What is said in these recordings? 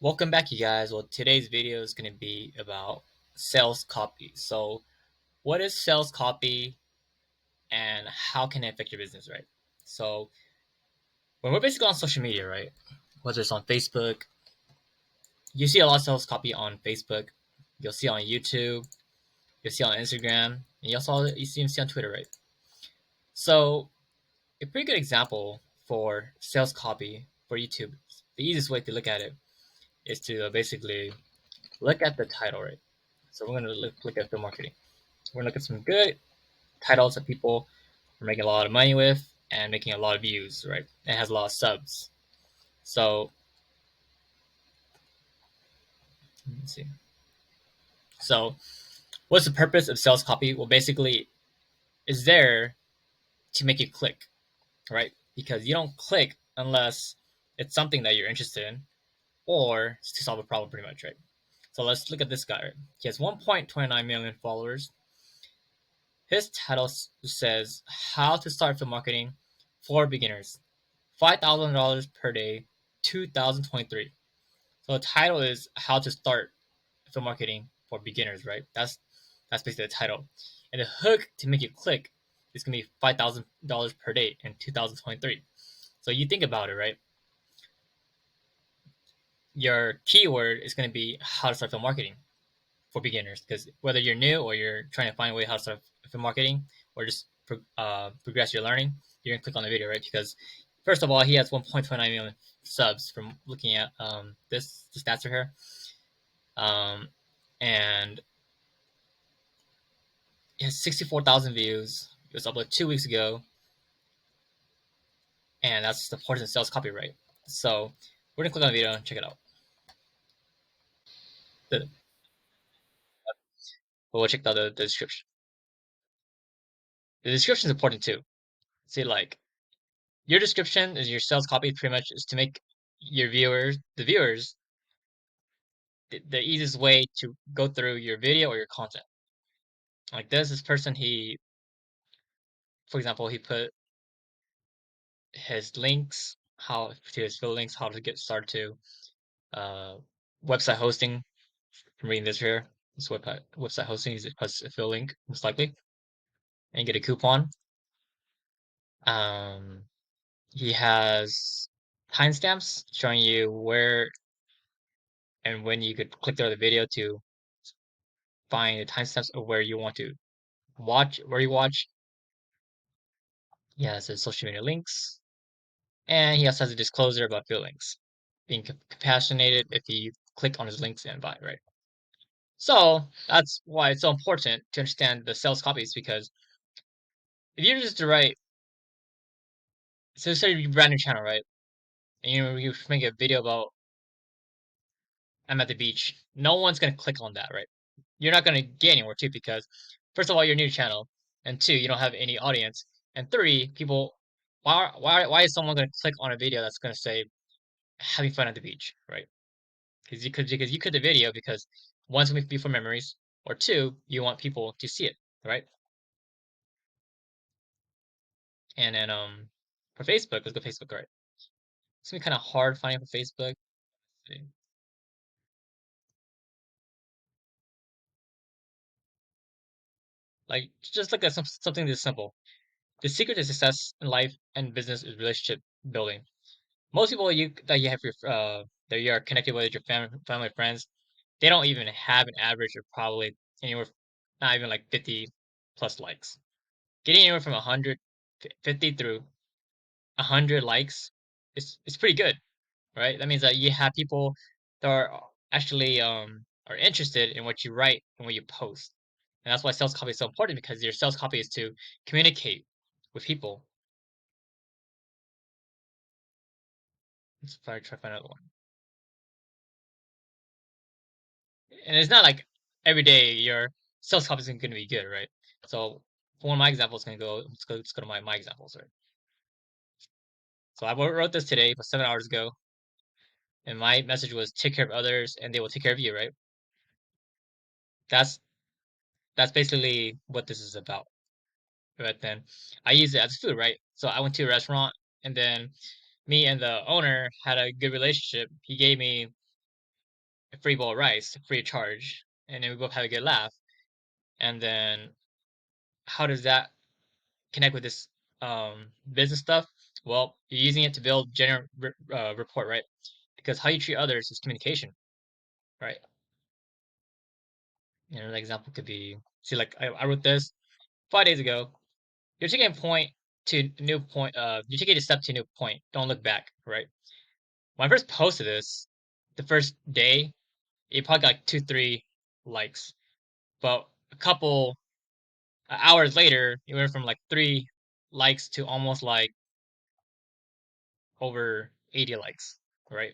Welcome back, you guys. Well, today's video is going to be about sales copy. So, what is sales copy and how can it affect your business, right? So, when we're basically on social media, right? Whether it's on Facebook, you see a lot of sales copy on Facebook, you'll see on YouTube, you'll see on Instagram, and you see on Twitter, right? So, a pretty good example for sales copy for YouTube, the easiest way to look at it is to basically look at the title, right? So, we're going to look at the marketing. We're gonna look at some good titles that people are making a lot of money with and making a lot of views, right? It has a lot of subs. So let's see. So what's the purpose of sales copy? Well, basically, is there to make you click, right? Because you don't click unless it's something that you're interested in or to solve a problem, pretty much, right? So let's look at this guy. Right? He has 1.29 million followers. His title says "How to Start Affiliate Marketing for Beginners." $5,000 per day, 2023. So the title is "How to Start Affiliate Marketing for Beginners," right? That's basically the title. And the hook to make you click is gonna be $5,000 per day in 2023. So you think about it, right? Your keyword is gonna be how to start affiliate marketing for beginners, because whether you're new or you're trying to find a way how to start affiliate marketing or just progress your learning, you're gonna click on the video, right? Because first of all, he has 1.29 million subs from looking at this the stats are here, um, and it has 64,000 views. It was uploaded 2 weeks ago, and that's the portion sales copyright. So we're gonna click on the video and check it out. The, we'll check out the description. The description is important too. See, like your description is your sales copy. Pretty much is to make the viewers, the easiest way to go through your video or your content. Like this person, for example, he put his links, how to his fill links, how to get started to uh, website hosting. From reading this here, this website hosting is a fill link most likely, and get a coupon. Um, he has timestamps showing you where and when you could click through the video to find the timestamps of where you want to where you watch. He has his social media links, and he also has a disclosure about field links, being compassionated if you click on his links and buy, right? So that's why it's so important to understand the sales copies, because if you're just to write, so say you brand new channel, right? And you make a video about I'm at the beach. No one's gonna click on that, right? You're not gonna get anywhere too, because first of all, you're new to channel, and two, you don't have any audience, and three, people, why is someone gonna click on a video that's gonna say having fun at the beach, right? Because you could the video because one's gonna be for memories, or two, you want people to see it, right? And then for Facebook, let's go Facebook, right? It's gonna be kind of hard finding for Facebook. Like just look at something this simple. The secret to success in life and business is relationship building. Most people that you are connected with, your family, friends, they don't even have an average of probably anywhere, not even like 50 plus likes. Getting anywhere from 150 through 100 likes is pretty good, right? That means that you have people that are actually are interested in what you write and what you post. And that's why sales copy is so important, because your sales copy is to communicate with people. Let's try to find another one. And it's not like every day your sales copy is going to be good, right? So for one of my examples, going to go. Let's go to my examples, right? So I wrote this today, but 7 hours ago, and my message was take care of others, and they will take care of you, right? That's that's basically what this is about. But then I use it as food, right? So I went to a restaurant, and then me and the owner had a good relationship. He gave me a free bowl of rice, free of charge, and then we both have a good laugh. And then how does that connect with this business stuff? Well, you're using it to build general rapport, right? Because how you treat others is communication, right? An example could be, see, like I wrote this 5 days ago. You're taking a point to a new point. You're taking a step to a new point. Don't look back, right? When I first posted this, the first day, it probably got like 2, 3 likes, but a couple hours later, it went from like 3 likes to almost like over 80 likes, right?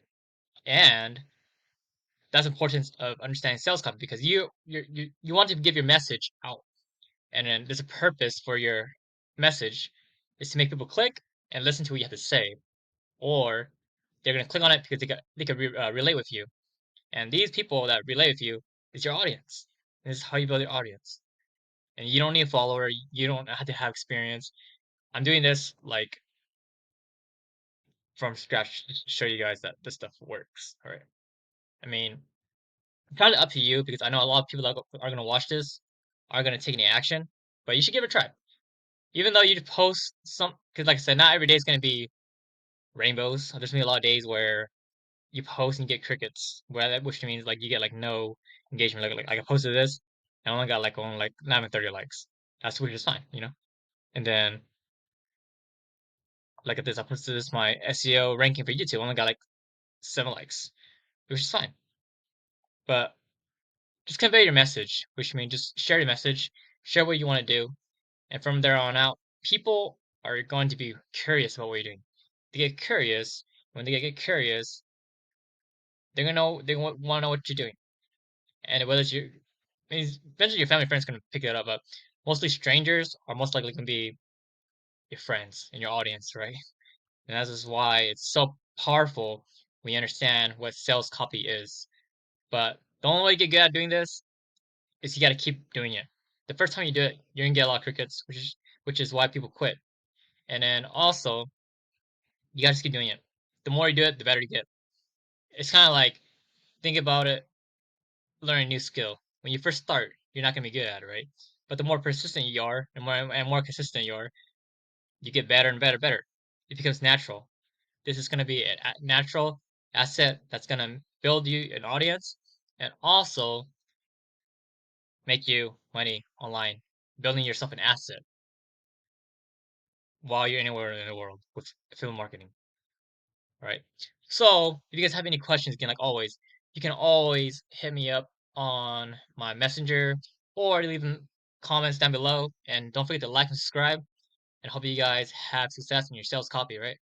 And that's the importance of understanding sales copy because you want to give your message out, and then there's a purpose for your message is to make people click and listen to what you have to say, or they're gonna click on it because they can relate with you, and these people that relate with you is your audience. And this is how you build your audience, and you don't need a follower. You don't have to have experience. I'm doing this like from scratch to show you guys that this stuff works. All right. I mean, it's kind of up to you because I know a lot of people that are going to watch this are going to take any action, but you should give it a try. Even though you post some, because like I said, not every day is going to be rainbows. There's going to be a lot of days where you post and get crickets, which means like you get like no engagement. Like I posted this, and I only got like only like not even 30 likes. That's which is fine, you know. And then like at this, I posted this my SEO ranking for YouTube, only got like 7 likes, which is fine. But just convey your message, which means just share your message, share what you want to do, and from there on out, people are going to be curious about what you're doing. They get curious. When they get curious, they're gonna know they want to know what you're doing, and whether it's your, I mean, eventually your family friends gonna pick it up, but mostly strangers are most likely gonna be your friends and your audience, right? And that's just why it's so powerful when you understand what sales copy is. But the only way you get good at doing this is you got to keep doing it. The first time you do it, you're gonna get a lot of crickets, which is why people quit. And then also, you got to keep doing it. The more you do it, the better you get. It's kind of like think about it, learn a new skill. When you first start, you're not gonna be good at it, right? But the more persistent you are, and more consistent you are, you get better and better, better. It becomes natural. This is gonna be a natural asset that's gonna build you an audience, and also make you money online, building yourself an asset while you're anywhere in the world with film marketing, right? So, if you guys have any questions, again, like always, you can always hit me up on my messenger or leave them comments down below. And don't forget to like and subscribe. And hope you guys have success in your sales copy, right?